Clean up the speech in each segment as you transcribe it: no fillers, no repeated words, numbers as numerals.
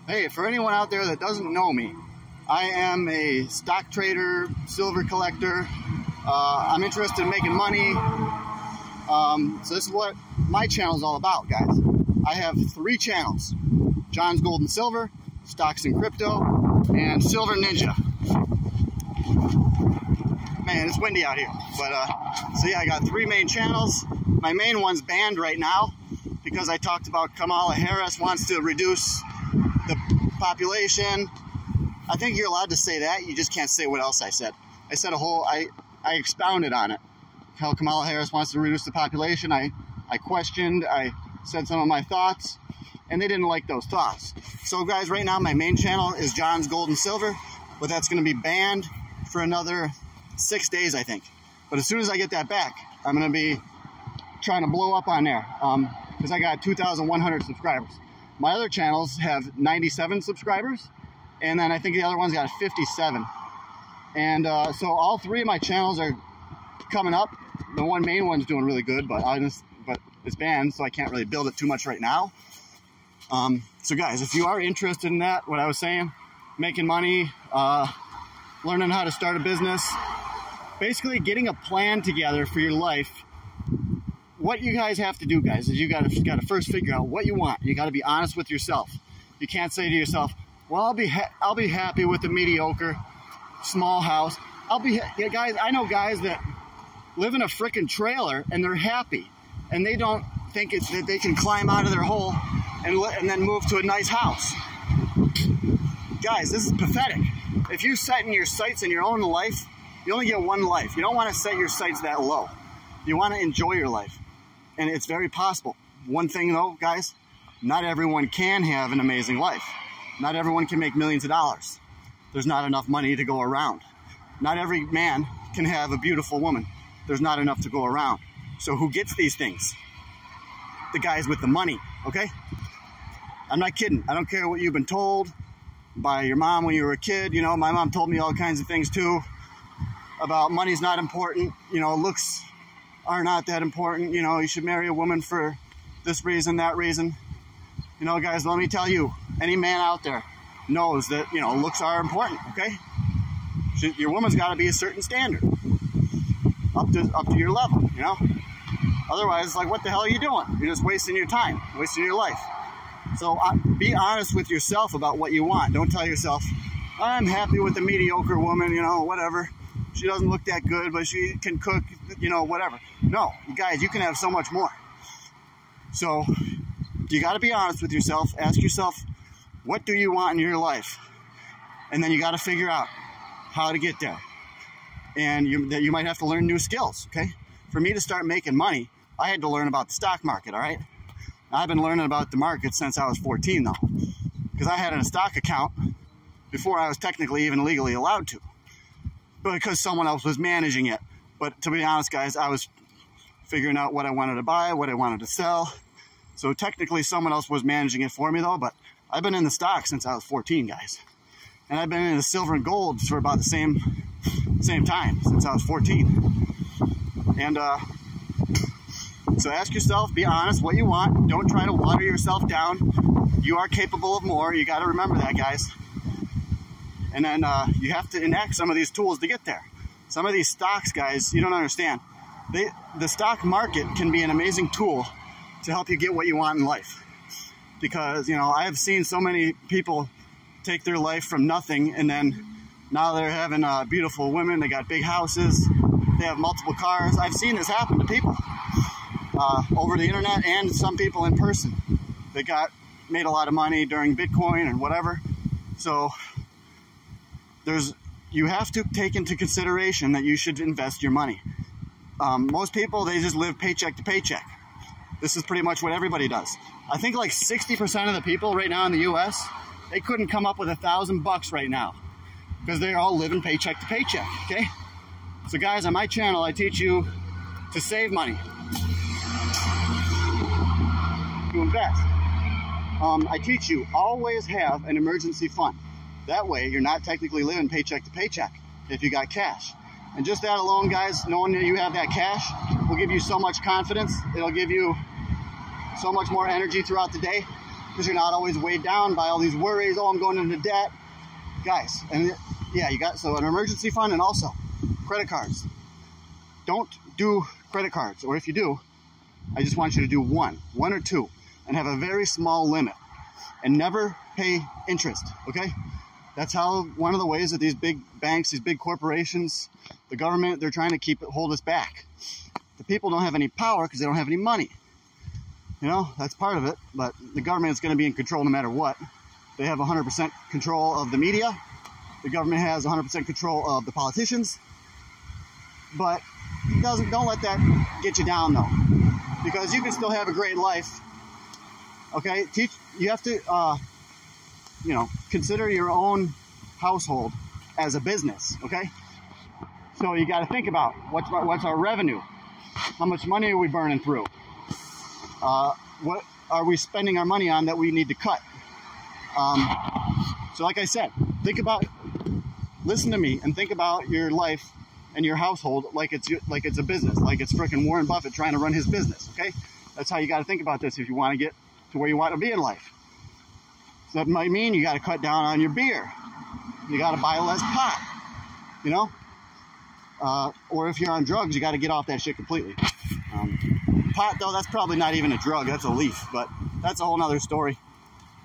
Hey, for anyone out there that doesn't know me, I am a stock trader, silver collector. I'm interested in making money. So this is what my channel is all about, guys. I have 3 channels: John's Gold and Silver, Stocks and Crypto, and Silver Ninja. Man, it's windy out here. But so yeah, I got 3 main channels. My main one's banned right now because I talked about Kamala Harris wants to reduce the population. I think you're allowed to say that. You just can't say what else I said. I said I expounded on it. How Kamala Harris wants to reduce the population. I questioned, I said some of my thoughts, and they didn't like those thoughts. So guys, right now my main channel is John's Gold and Silver, but that's going to be banned for another 6 days, I think. But as soon as I get that back, I'm going to be trying to blow up on there because I got 2,100 subscribers. My other channels have 97 subscribers, and then I think the other one's got 57. And so all 3 of my channels are coming up. The one main one's doing really good, but it's banned, so I can't really build it too much right now. So guys, if you are interested in that, what I was saying, making money, learning how to start a business, basically getting a plan together for your life. What you guys have to do, guys, is you got to first figure out what you want. You got to be honest with yourself. You can't say to yourself, "Well, I'll be happy with a mediocre small house. Yeah, guys, I know guys that live in a freaking trailer and they're happy, and they don't think that they can climb out of their hole and then move to a nice house." Guys, this is pathetic. If you're setting your sights in your own life, you only get one life. You don't want to set your sights that low. You want to enjoy your life. And it's very possible. One thing though, guys, not everyone can have an amazing life. Not everyone can make millions of dollars. There's not enough money to go around. Not every man can have a beautiful woman. There's not enough to go around. So who gets these things? The guys with the money, okay? I'm not kidding. I don't care what you've been told by your mom when you were a kid. You know, my mom told me all kinds of things too about money's not important. You know, looks are not that important. You know, you should marry a woman for this reason, that reason. You know, guys, let me tell you, any man out there knows that, you know, looks are important, okay? Your woman's got to be a certain standard, up to your level, you know? Otherwise, it's like, what the hell are you doing? You're just wasting your time, wasting your life. So be honest with yourself about what you want. Don't tell yourself, I'm happy with a mediocre woman, you know, whatever. She doesn't look that good, but she can cook, you know, whatever. No, guys, you can have so much more. So you got to be honest with yourself. Ask yourself, what do you want in your life? And then you got to figure out how to get there. And you might have to learn new skills, okay? For me to start making money, I had to learn about the stock market, all right? I've been learning about the market since I was 14, though, because I had a stock account before I was technically even legally allowed to, but because someone else was managing it. But to be honest, guys, I was figuring out what I wanted to buy, what I wanted to sell. So technically someone else was managing it for me, though, but I've been in the stock since I was 14, guys. And I've been in the silver and gold for about the same time, since I was 14. And so ask yourself, be honest, what you want. Don't try to water yourself down. You are capable of more. You got to remember that, guys. And then you have to enact some of these tools to get there. Some of these stocks, guys, you don't understand. The stock market can be an amazing tool to help you get what you want in life. Because, you know, I have seen so many people take their life from nothing, and then now they're having beautiful women. They got big houses. They have multiple cars. I've seen this happen to people over the internet, and some people in person. They made a lot of money during Bitcoin and whatever. So you have to take into consideration that you should invest your money. Most people, they just live paycheck to paycheck. This is pretty much what everybody does. I think like 60% of the people right now in the US, they couldn't come up with $1,000 right now because they're all living paycheck to paycheck, okay? So guys, on my channel, I teach you to save money, to invest. I teach you always have an emergency fund. That way, you're not technically living paycheck to paycheck if you got cash. And just that alone, guys, knowing that you have that cash will give you so much confidence. It'll give you so much more energy throughout the day. because you're not always weighed down by all these worries. Oh, I'm going into debt. Guys, and yeah, you got, so an emergency fund and also credit cards. Don't do credit cards, or if you do, I just want you to do one or two, and have a very small limit, and never pay interest, okay? That's how, one of the ways that these big banks, these big corporations, the government, they're trying to hold us back. The people don't have any power because they don't have any money. You know, that's part of it, but the government is going to be in control no matter what. They have 100% control of the media. The government has 100% control of the politicians. But don't let that get you down, though, because you can still have a great life. Okay, you have to, you know, consider your own household as a business. Okay, so you got to think about what's our revenue, how much money are we burning through, what are we spending our money on that we need to cut. So like I said, listen to me and think about your life and your household like it's a business, like it's frickin' Warren Buffett trying to run his business. Okay, that's how you got to think about this if you want to get to where you want to be in life. So that might mean you got to cut down on your beer. You got to buy less pot, you know? Or if you're on drugs, you got to get off that shit completely. Pot, though, that's probably not even a drug. That's a leaf, but that's a whole nother story.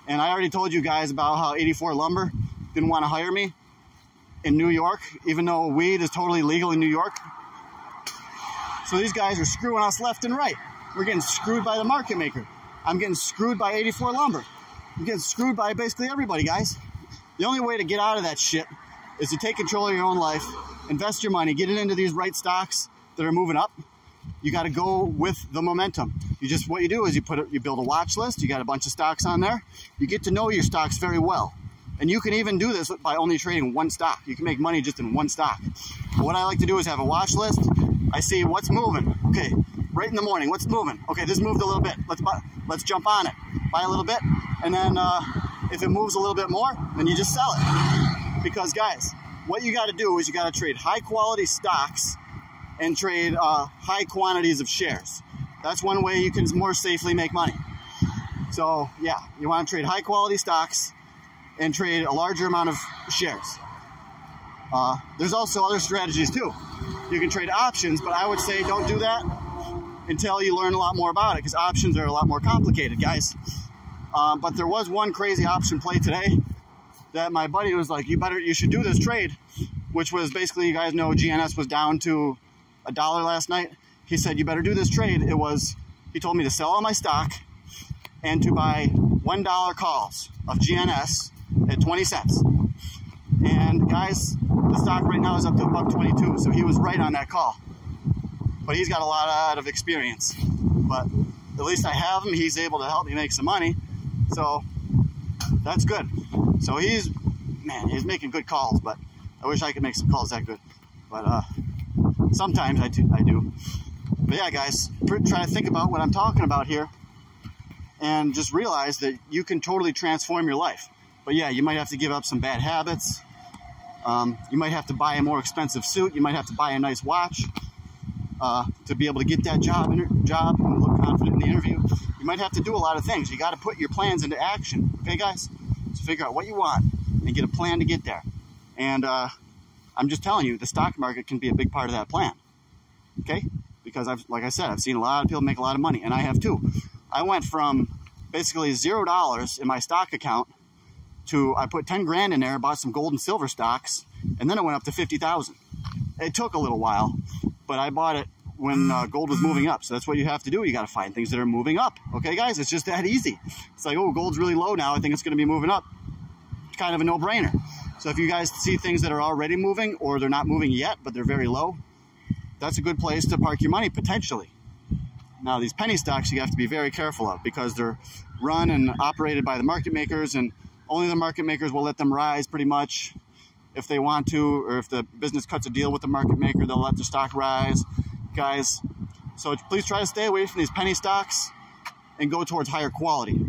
And I already told you guys about how 84 Lumber didn't want to hire me in New York, even though weed is totally legal in New York. So these guys are screwing us left and right. We're getting screwed by the market maker. I'm getting screwed by 84 Lumber. I'm getting screwed by basically everybody, guys. The only way to get out of that shit is to take control of your own life, invest your money, get it into these right stocks that are moving up. You got to go with the momentum. What you do is you build a watch list. You got a bunch of stocks on there. You get to know your stocks very well. And you can even do this by only trading one stock. You can make money just in one stock. But what I like to do is have a watch list. I see what's moving. Okay, right in the morning, what's moving? Okay, this moved a little bit. Let's jump on it. Buy a little bit, and then if it moves a little bit more, then you just sell it. Because guys, what you got to do is you got to trade high quality stocks and trade high quantities of shares. That's one way you can more safely make money. So yeah, you want to trade high quality stocks and trade a larger amount of shares. There's also other strategies too. You can trade options, but I would say don't do that until you learn a lot more about it, because options are a lot more complicated, guys. But there was one crazy option play today that my buddy was like, you should do this trade, which was basically, you guys know GNS was down to $1 last night. He said, you better do this trade. He told me to sell all my stock and to buy $1 calls of GNS at 20 cents. And guys, the stock right now is up to $1.22, so he was right on that call. But he's got a lot of experience. But at least I have him. He's able to help me make some money. So that's good. So he's making good calls, but I wish I could make some calls that good. But sometimes I do. But yeah, guys, try to think about what I'm talking about here and just realize that you can totally transform your life. But yeah, you might have to give up some bad habits. You might have to buy a more expensive suit. You might have to buy a nice watch to be able to get that job and look confident in the interview. You might have to do a lot of things. You got to put your plans into action. Okay, guys? So figure out what you want and get a plan to get there. And I'm just telling you, the stock market can be a big part of that plan. Okay? Because like I said, I've seen a lot of people make a lot of money, and I have too. I went from basically $0 in my stock account to, I put 10 grand in there, bought some gold and silver stocks, and then it went up to 50,000. It took a little while, but I bought it when gold was moving up. So that's what you have to do. You got to find things that are moving up. Okay, guys? It's just that easy. It's like, oh, gold's really low now. I think it's going to be moving up. It's kind of a no-brainer. So if you guys see things that are already moving, or they're not moving yet, but they're very low, that's a good place to park your money, potentially. Now, these penny stocks you have to be very careful of, because they're run and operated by the market makers, and only the market makers will let them rise pretty much if they want to, or if the business cuts a deal with the market maker, they'll let the stock rise, guys. So please try to stay away from these penny stocks and go towards higher quality.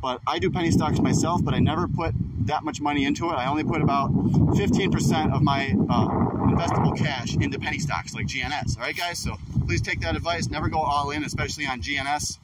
But I do penny stocks myself, but I never put that much money into it. I only put about 15% of my investable cash into penny stocks like GNS. All right, guys? So please take that advice. Never go all in, especially on GNS.